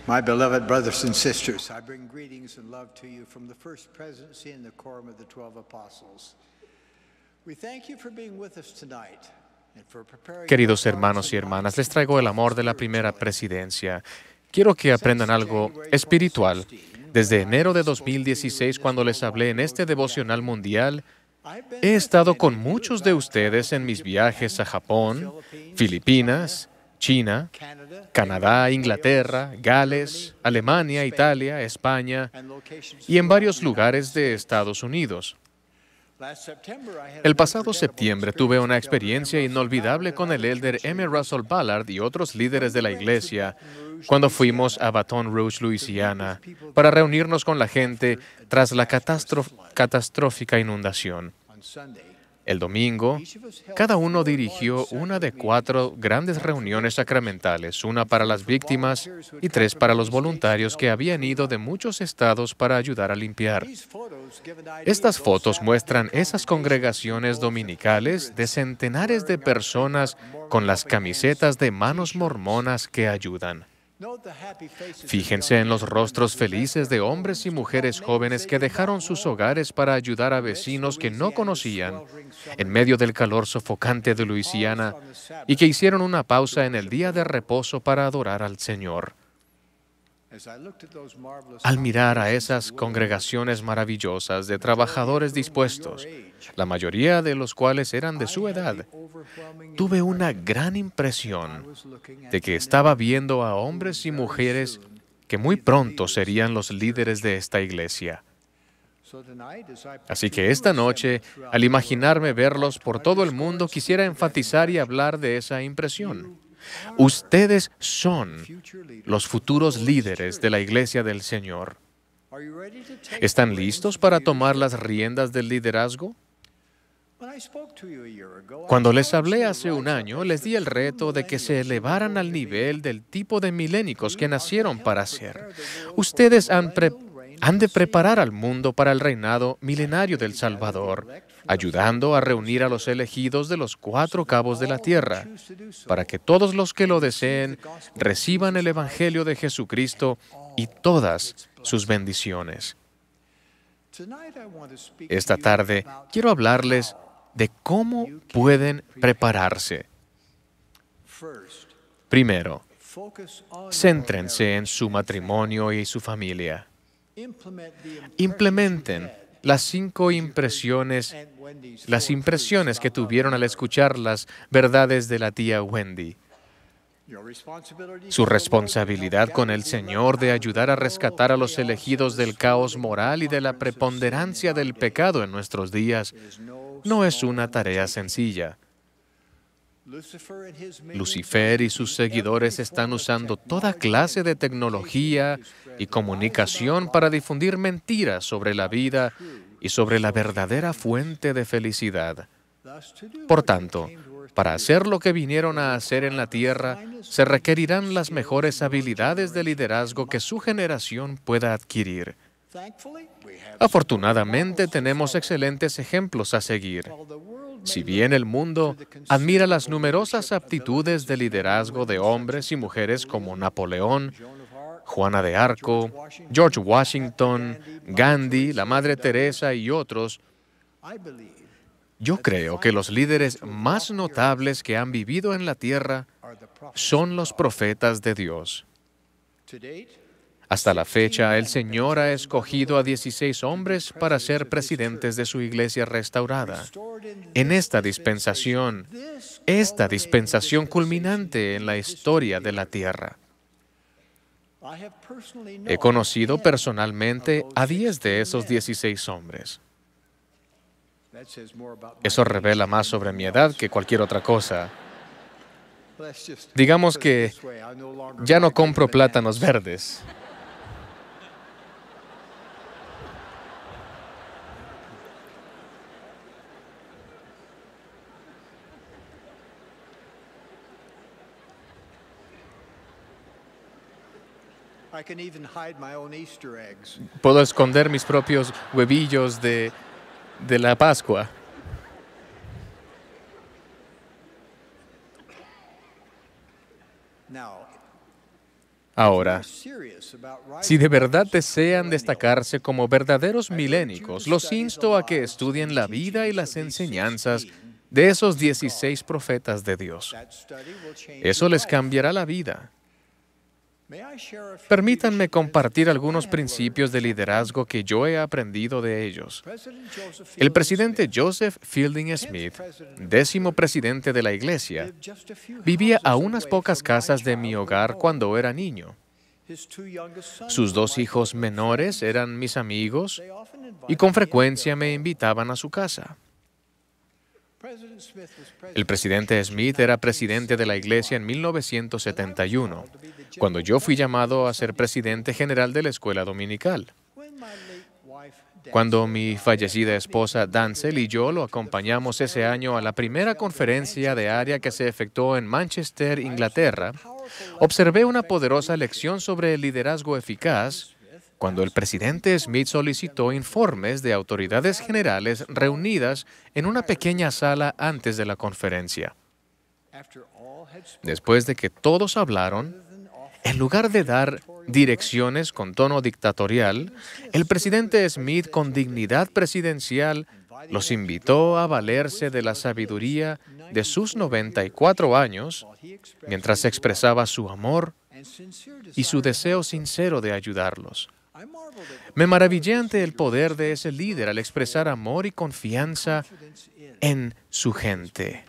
My beloved brothers and sisters, I bring greetings and love to you from the First Presidency and the Quorum of the 12 Apostles. We thank you for being with us tonight and for preparing. Queridos hermanos y hermanas, les traigo el amor de la primera presidencia. Quiero que aprendan algo espiritual. Desde enero de 2016, cuando les hablé en este devocional mundial, he estado con muchos de ustedes en mis viajes a Japón, Filipinas, China, Canadá, Inglaterra, Gales, Alemania, Italia, España y en varios lugares de Estados Unidos. El pasado septiembre tuve una experiencia inolvidable con el elder M. Russell Ballard y otros líderes de la iglesia cuando fuimos a Baton Rouge, Luisiana, para reunirnos con la gente tras la catastrófica inundación. El domingo, cada uno dirigió una de 4 grandes reuniones sacramentales, una para las víctimas y 3 para los voluntarios que habían ido de muchos estados para ayudar a limpiar. Estas fotos muestran esas congregaciones dominicales de centenares de personas con las camisetas de manos mormonas que ayudan. Fíjense en los rostros felices de hombres y mujeres jóvenes que dejaron sus hogares para ayudar a vecinos que no conocían en medio del calor sofocante de Luisiana y que hicieron una pausa en el día de reposo para adorar al Señor. Al mirar a esas congregaciones maravillosas de trabajadores dispuestos, la mayoría de los cuales eran de su edad, tuve una gran impresión de que estaba viendo a hombres y mujeres que muy pronto serían los líderes de esta iglesia. Así que esta noche, al imaginarme verlos por todo el mundo, quisiera enfatizar y hablar de esa impresión. Ustedes son los futuros líderes de la iglesia del Señor. ¿Están listos para tomar las riendas del liderazgo? Cuando les hablé hace un año, les di el reto de que se elevaran al nivel del tipo de milénicos que nacieron para ser. Ustedes han de preparar al mundo para el reinado milenario del Salvador, ayudando a reunir a los elegidos de los 4 cabos de la tierra, para que todos los que lo deseen reciban el Evangelio de Jesucristo y todas sus bendiciones. Esta tarde quiero hablarles de cómo pueden prepararse. Primero, céntrense en su matrimonio y su familia. Implementen las impresiones que tuvieron al escuchar las verdades de la tía Wendy. Su responsabilidad con el Señor de ayudar a rescatar a los elegidos del caos moral y de la preponderancia del pecado en nuestros días no es una tarea sencilla. Lucifer y sus seguidores están usando toda clase de tecnología y comunicación para difundir mentiras sobre la vida y sobre la verdadera fuente de felicidad. Por tanto, para hacer lo que vinieron a hacer en la tierra, se requerirán las mejores habilidades de liderazgo que su generación pueda adquirir. Afortunadamente, tenemos excelentes ejemplos a seguir. Si bien el mundo admira las numerosas aptitudes de liderazgo de hombres y mujeres como Napoleón, Juana de Arco, George Washington, Gandhi, la Madre Teresa y otros, yo creo que los líderes más notables que han vivido en la tierra son los profetas de Dios. Hasta la fecha, el Señor ha escogido a 16 hombres para ser presidentes de su iglesia restaurada. En esta dispensación culminante en la historia de la tierra. He conocido personalmente a 10 de esos 16 hombres. Eso revela más sobre mi edad que cualquier otra cosa. Digamos que ya no compro plátanos verdes. Puedo esconder mis propios huevillos de la Pascua. Ahora, si de verdad desean destacarse como verdaderos milénicos, los insto a que estudien la vida y las enseñanzas de esos 16 profetas de Dios. Eso les cambiará la vida. Permítanme compartir algunos principios de liderazgo que yo he aprendido de ellos. El presidente Joseph Fielding Smith, 10º presidente de la Iglesia, vivía a unas pocas casas de mi hogar cuando era niño. Sus 2 hijos menores eran mis amigos y con frecuencia me invitaban a su casa. El presidente Smith era presidente de la Iglesia en 1971, cuando yo fui llamado a ser presidente general de la escuela dominical. Cuando mi fallecida esposa Dancel y yo lo acompañamos ese año a la primera conferencia de área que se efectuó en Manchester, Inglaterra, observé una poderosa lección sobre el liderazgo eficaz cuando el presidente Smith solicitó informes de autoridades generales reunidas en una pequeña sala antes de la conferencia. Después de que todos hablaron, en lugar de dar direcciones con tono dictatorial, el presidente Smith, con dignidad presidencial, los invitó a valerse de la sabiduría de sus 94 años mientras expresaba su amor y su deseo sincero de ayudarlos. Me maravillé ante el poder de ese líder al expresar amor y confianza en su gente.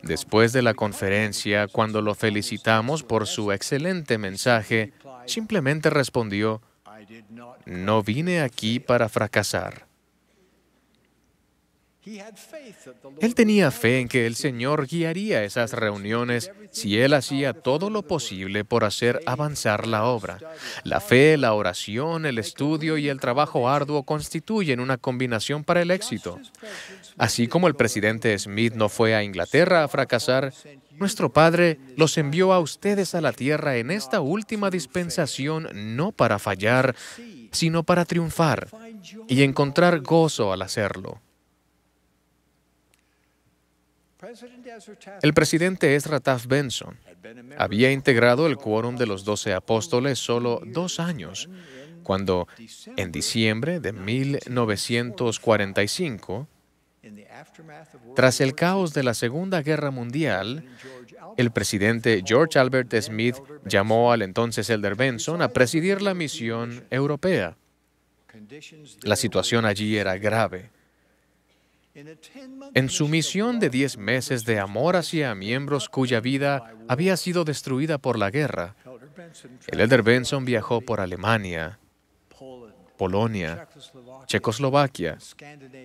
Después de la conferencia, cuando lo felicitamos por su excelente mensaje, simplemente respondió: "No vine aquí para fracasar". Él tenía fe en que el Señor guiaría esas reuniones si él hacía todo lo posible por hacer avanzar la obra. La fe, la oración, el estudio y el trabajo arduo constituyen una combinación para el éxito. Así como el presidente Smith no fue a Inglaterra a fracasar, nuestro Padre los envió a ustedes a la tierra en esta última dispensación no para fallar, sino para triunfar y encontrar gozo al hacerlo. El presidente Ezra Taft Benson había integrado el quórum de los 12 apóstoles solo 2 años, cuando, en diciembre de 1945, tras el caos de la Segunda Guerra Mundial, el presidente George Albert Smith llamó al entonces Elder Benson a presidir la misión europea. La situación allí era grave. En su misión de 10 meses de amor hacia miembros cuya vida había sido destruida por la guerra, el Elder Benson viajó por Alemania, Polonia, Checoslovaquia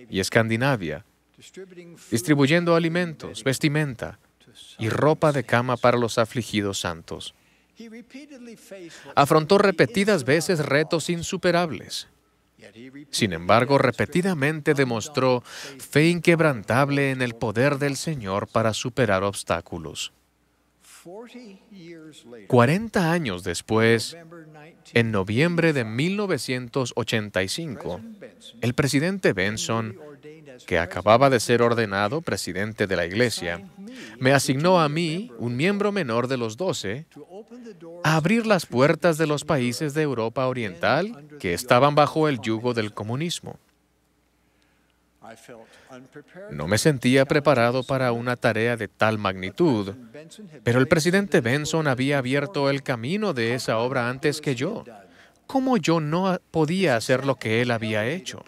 y Escandinavia, distribuyendo alimentos, vestimenta y ropa de cama para los afligidos santos. Afrontó repetidas veces retos insuperables. Sin embargo, repetidamente demostró fe inquebrantable en el poder del Señor para superar obstáculos. 40 años después, en noviembre de 1985, el presidente Benson, que acababa de ser ordenado presidente de la Iglesia, me asignó a mí, un miembro menor de los 12, a abrir las puertas de los países de Europa Oriental que estaban bajo el yugo del comunismo. No me sentía preparado para una tarea de tal magnitud, pero el presidente Benson había abierto el camino de esa obra antes que yo. ¿Cómo yo no podía hacer lo que él había hecho?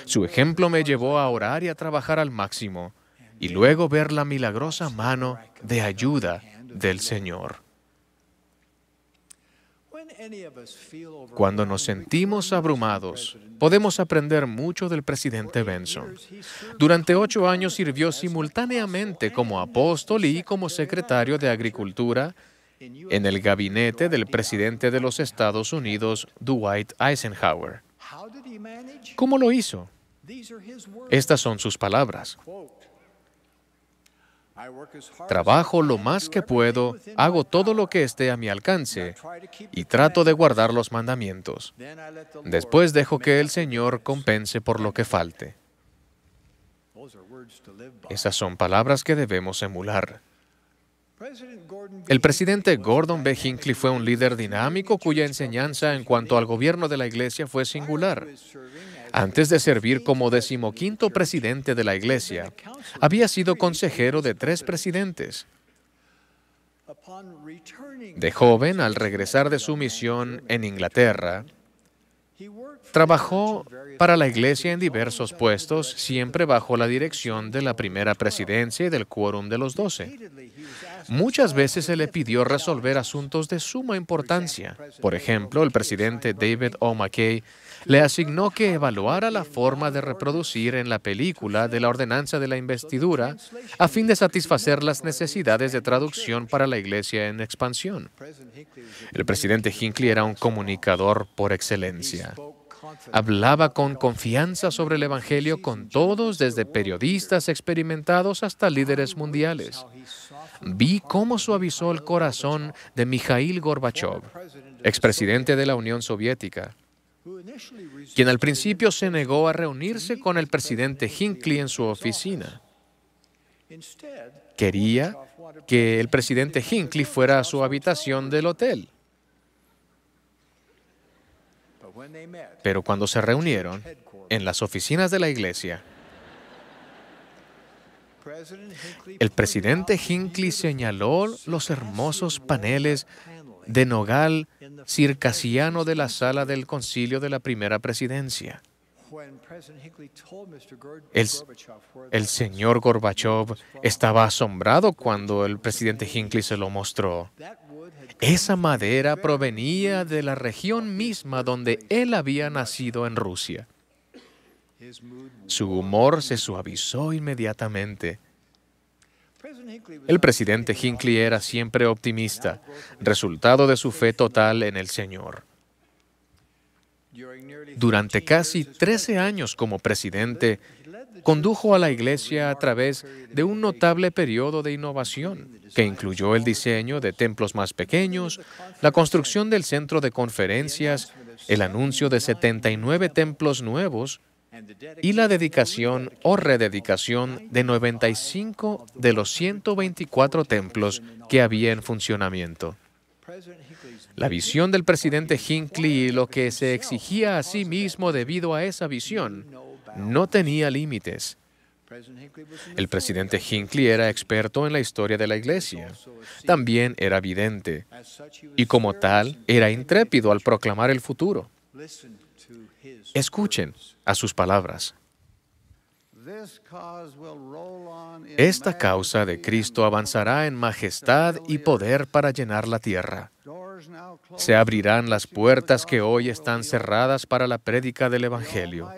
Su ejemplo me llevó a orar y a trabajar al máximo, y luego ver la milagrosa mano de ayuda del Señor. Cuando nos sentimos abrumados, podemos aprender mucho del presidente Benson. Durante 8 años sirvió simultáneamente como apóstol y como secretario de Agricultura en el gabinete del presidente de los Estados Unidos, Dwight Eisenhower. ¿Cómo lo hizo? Estas son sus palabras. Trabajo lo más que puedo, hago todo lo que esté a mi alcance y trato de guardar los mandamientos. Después dejo que el Señor compense por lo que falte. Esas son palabras que debemos emular. El presidente Gordon B. Hinckley fue un líder dinámico cuya enseñanza en cuanto al gobierno de la Iglesia fue singular. Antes de servir como 15º presidente de la Iglesia, había sido consejero de 3 presidentes. De joven, al regresar de su misión en Inglaterra, trabajó para la Iglesia en diversos puestos, siempre bajo la dirección de la primera presidencia y del quórum de los 12. Muchas veces se le pidió resolver asuntos de suma importancia. Por ejemplo, el presidente David O. McKay le asignó que evaluara la forma de reproducir en la película de la ordenanza de la investidura a fin de satisfacer las necesidades de traducción para la Iglesia en expansión. El presidente Hinckley era un comunicador por excelencia. Hablaba con confianza sobre el Evangelio con todos, desde periodistas experimentados hasta líderes mundiales. Vi cómo suavizó el corazón de Mikhail Gorbachev, expresidente de la Unión Soviética, quien al principio se negó a reunirse con el presidente Hinckley en su oficina. Quería que el presidente Hinckley fuera a su habitación del hotel. Pero cuando se reunieron en las oficinas de la iglesia, el presidente Hinckley señaló los hermosos paneles de nogal circasiano de la sala del concilio de la primera presidencia. El señor Gorbachev estaba asombrado cuando el presidente Hinckley se lo mostró. Esa madera provenía de la región misma donde él había nacido en Rusia. Su humor se suavizó inmediatamente. El presidente Hinckley era siempre optimista, resultado de su fe total en el Señor. Durante casi 13 años como presidente, condujo a la Iglesia a través de un notable periodo de innovación, que incluyó el diseño de templos más pequeños, la construcción del centro de conferencias, el anuncio de 79 templos nuevos y la dedicación o rededicación de 95 de los 124 templos que había en funcionamiento. La visión del presidente Hinckley y lo que se exigía a sí mismo debido a esa visión no tenía límites. El presidente Hinckley era experto en la historia de la Iglesia. También era vidente y como tal era intrépido al proclamar el futuro. Escuchen a sus palabras. Esta causa de Cristo avanzará en majestad y poder para llenar la tierra. Se abrirán las puertas que hoy están cerradas para la prédica del Evangelio.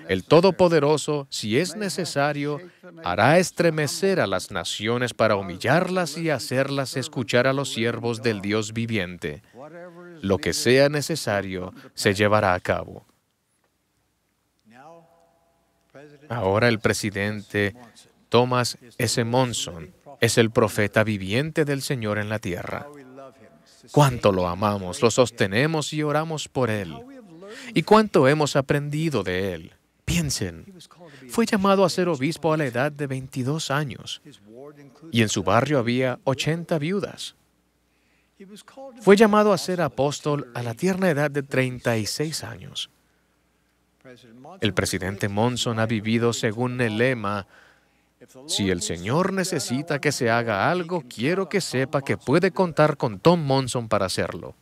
El Todopoderoso, si es necesario, hará estremecer a las naciones para humillarlas y hacerlas escuchar a los siervos del Dios viviente. Lo que sea necesario se llevará a cabo. Ahora el presidente Thomas S. Monson es el profeta viviente del Señor en la tierra. Cuánto lo amamos, lo sostenemos y oramos por él. Y cuánto hemos aprendido de él. Piensen, fue llamado a ser obispo a la edad de 22 años y en su barrio había 80 viudas. Fue llamado a ser apóstol a la tierna edad de 36 años. El presidente Monson ha vivido según el lema: si el Señor necesita que se haga algo, quiero que sepa que puede contar con Tom Monson para hacerlo.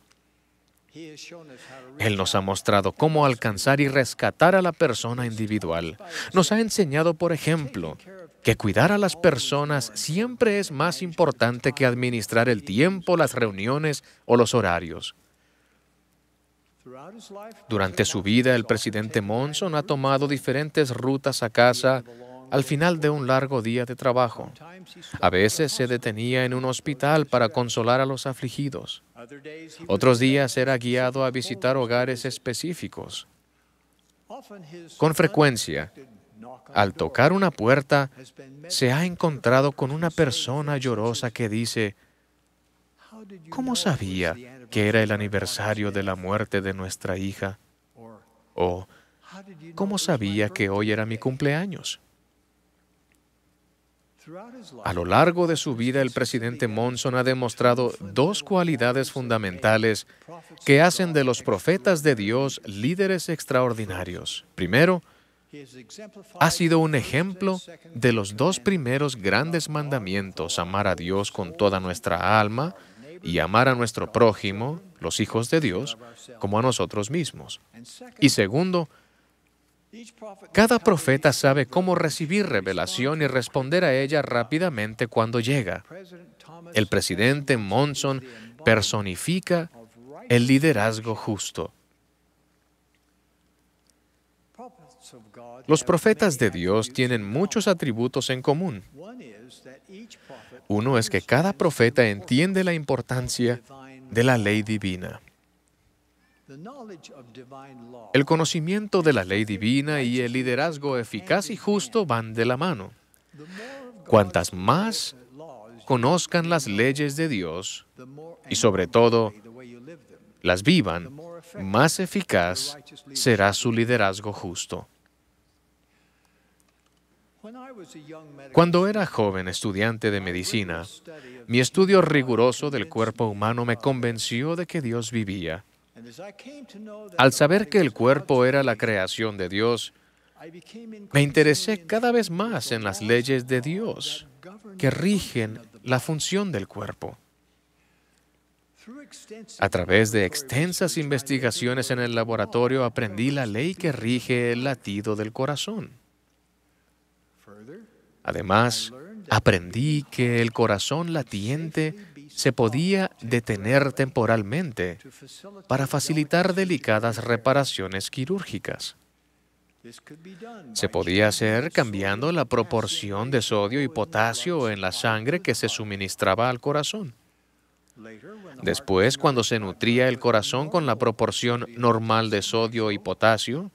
Él nos ha mostrado cómo alcanzar y rescatar a la persona individual. Nos ha enseñado, por ejemplo, que cuidar a las personas siempre es más importante que administrar el tiempo, las reuniones o los horarios. Durante su vida, el presidente Monson ha tomado diferentes rutas a casa al final de un largo día de trabajo. A veces se detenía en un hospital para consolar a los afligidos. Otros días era guiado a visitar hogares específicos. Con frecuencia, al tocar una puerta, se ha encontrado con una persona llorosa que dice: ¿cómo sabía que era el aniversario de la muerte de nuestra hija? O ¿cómo sabía que hoy era mi cumpleaños? A lo largo de su vida, el presidente Monson ha demostrado dos cualidades fundamentales que hacen de los profetas de Dios líderes extraordinarios. Primero, ha sido un ejemplo de los dos primeros grandes mandamientos: amar a Dios con toda nuestra alma y amar a nuestro prójimo, los hijos de Dios, como a nosotros mismos. Y segundo, cada profeta sabe cómo recibir revelación y responder a ella rápidamente cuando llega. El presidente Monson personifica el liderazgo justo. Los profetas de Dios tienen muchos atributos en común. Uno es que cada profeta entiende la importancia de la ley divina. El conocimiento de la ley divina y el liderazgo eficaz y justo van de la mano. Cuantas más conozcan las leyes de Dios y sobre todo las vivan, más eficaz será su liderazgo justo. Cuando era joven estudiante de medicina, mi estudio riguroso del cuerpo humano me convenció de que Dios vivía. Al saber que el cuerpo era la creación de Dios, me interesé cada vez más en las leyes de Dios que rigen la función del cuerpo. A través de extensas investigaciones en el laboratorio aprendí la ley que rige el latido del corazón. Además, aprendí que el corazón latiente se podía detener temporalmente para facilitar delicadas reparaciones quirúrgicas. Se podía hacer cambiando la proporción de sodio y potasio en la sangre que se suministraba al corazón. Después, cuando se nutría el corazón con la proporción normal de sodio y potasio,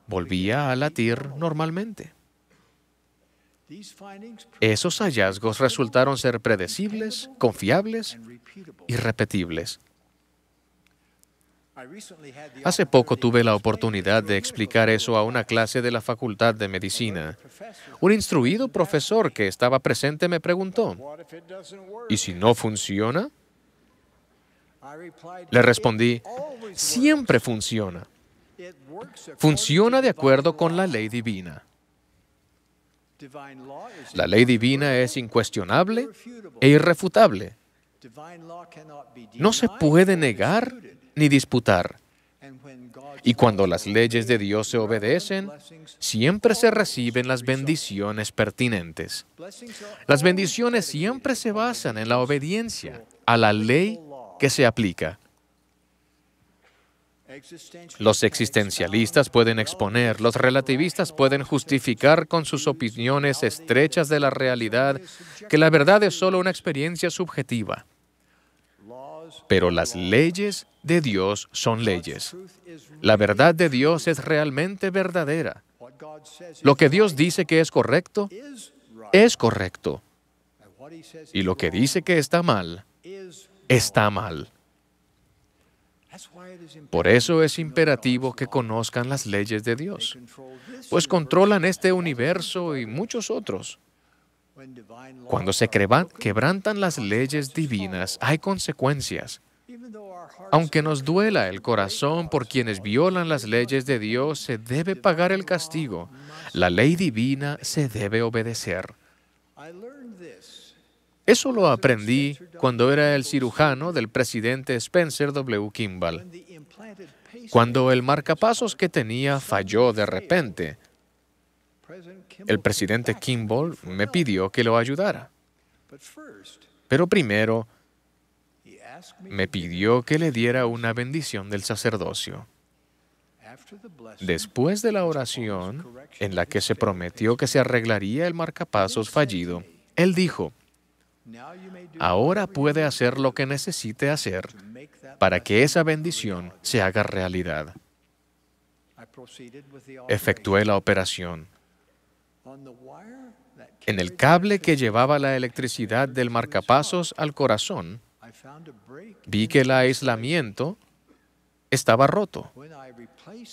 volvía a latir normalmente. Esos hallazgos resultaron ser predecibles, confiables y repetibles. Hace poco tuve la oportunidad de explicar eso a una clase de la Facultad de Medicina. Un instruido profesor que estaba presente me preguntó, ¿y si no funciona? Le respondí, siempre funciona. Funciona de acuerdo con la ley divina. La ley divina es incuestionable e irrefutable. No se puede negar ni disputar. Y cuando las leyes de Dios se obedecen, siempre se reciben las bendiciones pertinentes. Las bendiciones siempre se basan en la obediencia a la ley que se aplica. Los existencialistas pueden exponer, los relativistas pueden justificar con sus opiniones estrechas de la realidad que la verdad es solo una experiencia subjetiva. Pero las leyes de Dios son leyes. La verdad de Dios es realmente verdadera. Lo que Dios dice que es correcto, es correcto. Y lo que dice que está mal, está mal. Por eso es imperativo que conozcan las leyes de Dios, pues controlan este universo y muchos otros. Cuando se quebrantan las leyes divinas, hay consecuencias. Aunque nos duela el corazón por quienes violan las leyes de Dios, se debe pagar el castigo. La ley divina se debe obedecer. Eso lo aprendí cuando era el cirujano del presidente Spencer W. Kimball. Cuando el marcapasos que tenía falló de repente, el presidente Kimball me pidió que lo ayudara. Pero primero, me pidió que le diera una bendición del sacerdocio. Después de la oración, en la que se prometió que se arreglaría el marcapasos fallido, él dijo, ahora puede hacer lo que necesite hacer para que esa bendición se haga realidad. Efectué la operación. En el cable que llevaba la electricidad del marcapasos al corazón, vi que el aislamiento estaba roto.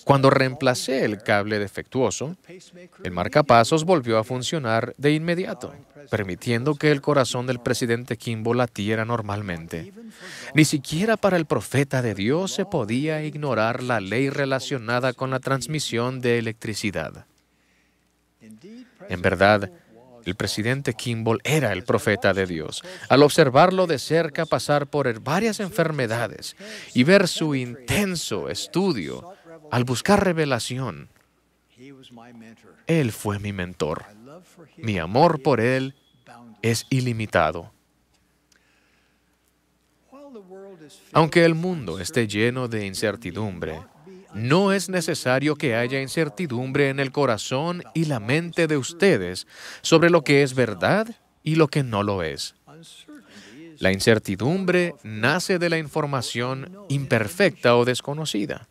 Cuando reemplacé el cable defectuoso, el marcapasos volvió a funcionar de inmediato, permitiendo que el corazón del presidente Kimball latiera normalmente. Ni siquiera para el profeta de Dios se podía ignorar la ley relacionada con la transmisión de electricidad. En verdad, el presidente Kimball era el profeta de Dios. Al observarlo de cerca pasar por varias enfermedades y ver su intenso estudio, al buscar revelación, él fue mi mentor. Mi amor por él es ilimitado. Aunque el mundo esté lleno de incertidumbre, no es necesario que haya incertidumbre en el corazón y la mente de ustedes sobre lo que es verdad y lo que no lo es. La incertidumbre nace de la información imperfecta o desconocida.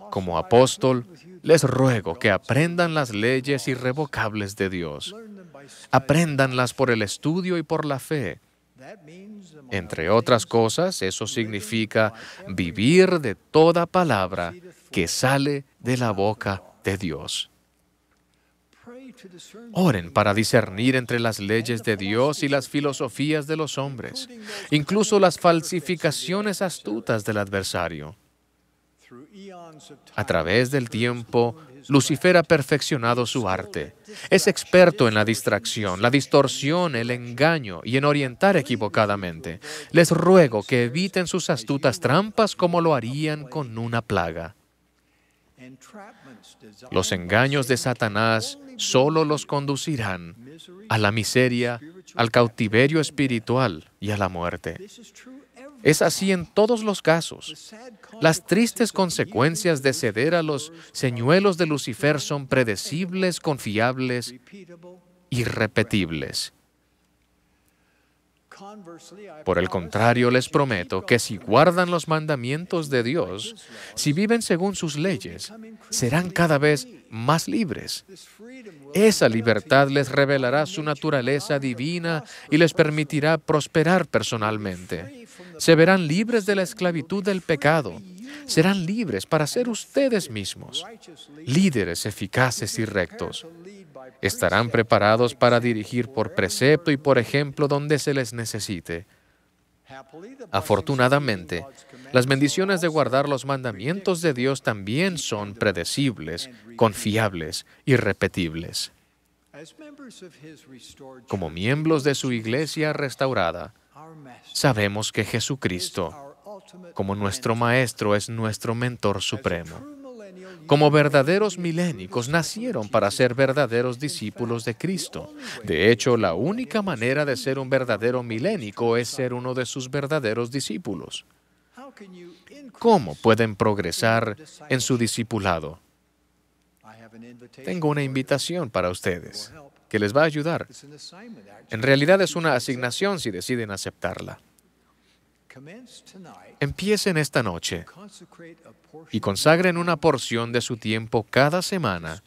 Como apóstol, les ruego que aprendan las leyes irrevocables de Dios. Apréndanlas por el estudio y por la fe. Entre otras cosas, eso significa vivir de toda palabra que sale de la boca de Dios. Oren para discernir entre las leyes de Dios y las filosofías de los hombres, incluso las falsificaciones astutas del adversario. A través del tiempo, Lucifer ha perfeccionado su arte. Es experto en la distracción, la distorsión, el engaño y en orientar equivocadamente. Les ruego que eviten sus astutas trampas como lo harían con una plaga. Los engaños de Satanás solo los conducirán a la miseria, al cautiverio espiritual y a la muerte. Es así en todos los casos. Las tristes consecuencias de ceder a los señuelos de Lucifer son predecibles, confiables y repetibles. Por el contrario, les prometo que si guardan los mandamientos de Dios, si viven según sus leyes, serán cada vez más libres. Esa libertad les revelará su naturaleza divina y les permitirá prosperar personalmente. Se verán libres de la esclavitud del pecado. Serán libres para ser ustedes mismos, líderes eficaces y rectos. Estarán preparados para dirigir por precepto y por ejemplo donde se les necesite. Afortunadamente, las bendiciones de guardar los mandamientos de Dios también son predecibles, confiables y repetibles. Como miembros de su iglesia restaurada, sabemos que Jesucristo, como nuestro Maestro, es nuestro mentor supremo. Como verdaderos milénicos, nacieron para ser verdaderos discípulos de Cristo. De hecho, la única manera de ser un verdadero milénico es ser uno de sus verdaderos discípulos. ¿Cómo pueden progresar en su discipulado? Tengo una invitación para ustedes que les va a ayudar. En realidad es una asignación si deciden aceptarla. Empiecen esta noche y consagren una porción de su tiempo cada semana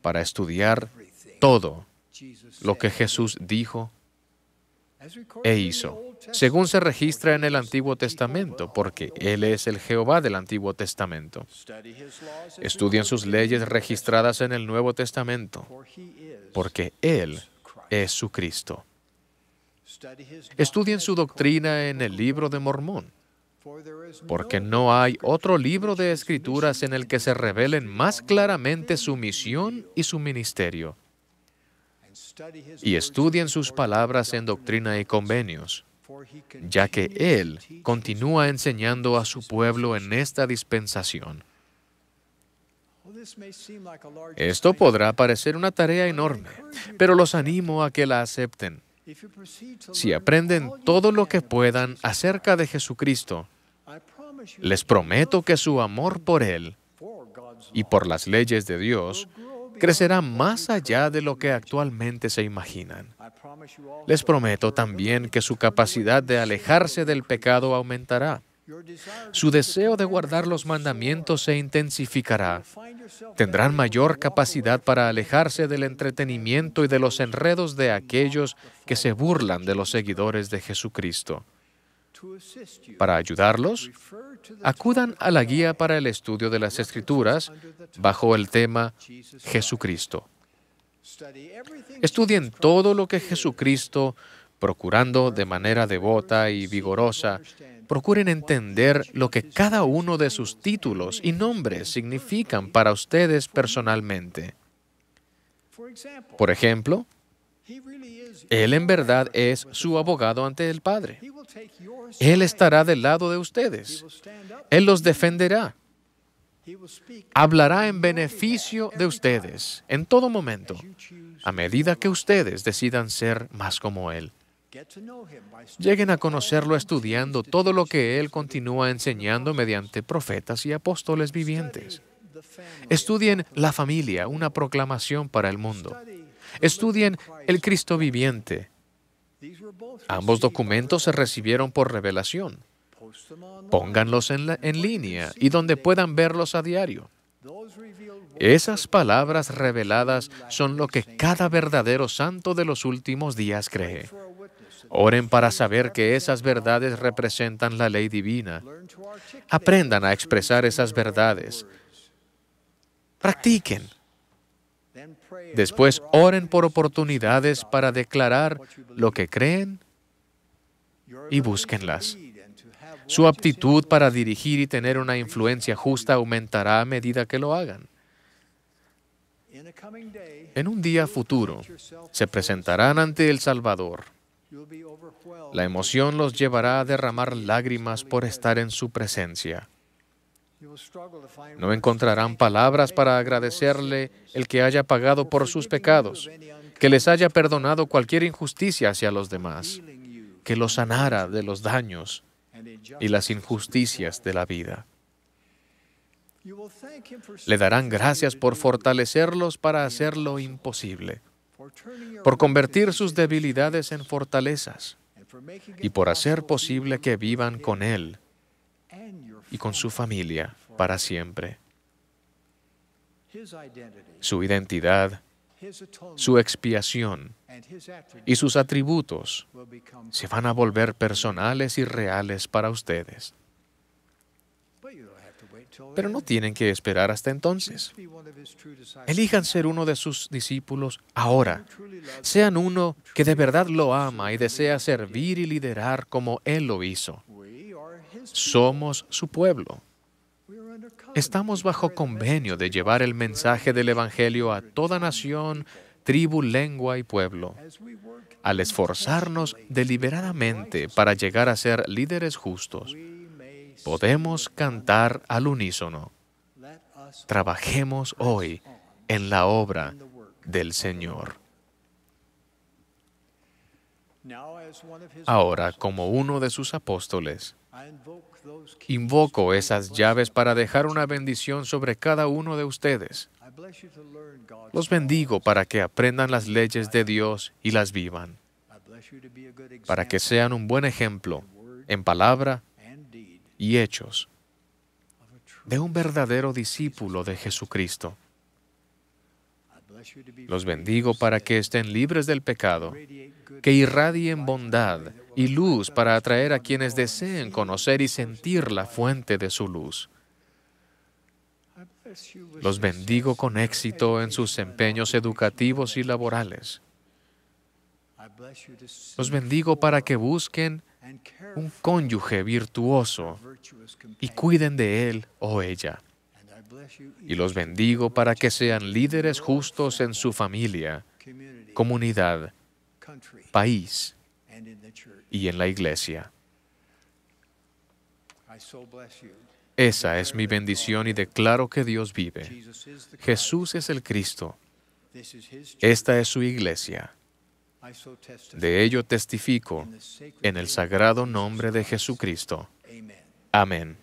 para estudiar todo lo que Jesús dijo e hizo, según se registra en el Antiguo Testamento, porque Él es el Jehová del Antiguo Testamento. Estudien sus leyes registradas en el Nuevo Testamento, porque Él es su Cristo. Estudien su doctrina en el Libro de Mormón, porque no hay otro libro de Escrituras en el que se revelen más claramente su misión y su ministerio. Y estudien sus palabras en Doctrina y Convenios, ya que Él continúa enseñando a su pueblo en esta dispensación. Esto podrá parecer una tarea enorme, pero los animo a que la acepten. Si aprenden todo lo que puedan acerca de Jesucristo, les prometo que su amor por Él y por las leyes de Dios crecerá más allá de lo que actualmente se imaginan. Les prometo también que su capacidad de alejarse del pecado aumentará. Su deseo de guardar los mandamientos se intensificará. Tendrán mayor capacidad para alejarse del entretenimiento y de los enredos de aquellos que se burlan de los seguidores de Jesucristo. Para ayudarlos, acudan a la guía para el estudio de las Escrituras bajo el tema Jesucristo. Estudien todo lo que Jesucristo, procurando de manera devota y vigorosa, procuren entender lo que cada uno de sus títulos y nombres significan para ustedes personalmente. Por ejemplo, Él en verdad es su abogado ante el Padre. Él estará del lado de ustedes. Él los defenderá. Hablará en beneficio de ustedes en todo momento, a medida que ustedes decidan ser más como Él. Lleguen a conocerlo estudiando todo lo que Él continúa enseñando mediante profetas y apóstoles vivientes. Estudien la familia, una proclamación para el mundo. Estudien el Cristo viviente. Ambos documentos se recibieron por revelación. Pónganlos en línea y donde puedan verlos a diario. Esas palabras reveladas son lo que cada verdadero santo de los últimos días cree. Oren para saber que esas verdades representan la ley divina. Aprendan a expresar esas verdades. Practiquen. Después, oren por oportunidades para declarar lo que creen y búsquenlas. Su aptitud para dirigir y tener una influencia justa aumentará a medida que lo hagan. En un día futuro, se presentarán ante el Salvador. La emoción los llevará a derramar lágrimas por estar en su presencia. No encontrarán palabras para agradecerle el que haya pagado por sus pecados, que les haya perdonado cualquier injusticia hacia los demás, que los sanara de los daños y las injusticias de la vida. Le darán gracias por fortalecerlos para hacer lo imposible, por convertir sus debilidades en fortalezas y por hacer posible que vivan con Él y con su familia para siempre. Su identidad, su expiación y sus atributos se van a volver personales y reales para ustedes. Pero no tienen que esperar hasta entonces. Elijan ser uno de sus discípulos ahora. Sean uno que de verdad lo ama y desea servir y liderar como Él lo hizo. Somos su pueblo. Estamos bajo convenio de llevar el mensaje del Evangelio a toda nación, tribu, lengua y pueblo. Al esforzarnos deliberadamente para llegar a ser líderes justos, podemos cantar al unísono. Trabajemos hoy en la obra del Señor. Ahora, como uno de sus apóstoles, invoco esas llaves para dejar una bendición sobre cada uno de ustedes. Los bendigo para que aprendan las leyes de Dios y las vivan, para que sean un buen ejemplo en palabra y hechos de un verdadero discípulo de Jesucristo. Los bendigo para que estén libres del pecado, que irradien bondad y luz para atraer a quienes deseen conocer y sentir la fuente de su luz. Los bendigo con éxito en sus empeños educativos y laborales. Los bendigo para que busquen un cónyuge virtuoso y cuiden de él o ella. Y los bendigo para que sean líderes justos en su familia, comunidad, país y en la iglesia. Esa es mi bendición y declaro que Dios vive. Jesús es el Cristo. Esta es su iglesia. De ello testifico en el sagrado nombre de Jesucristo. Amén.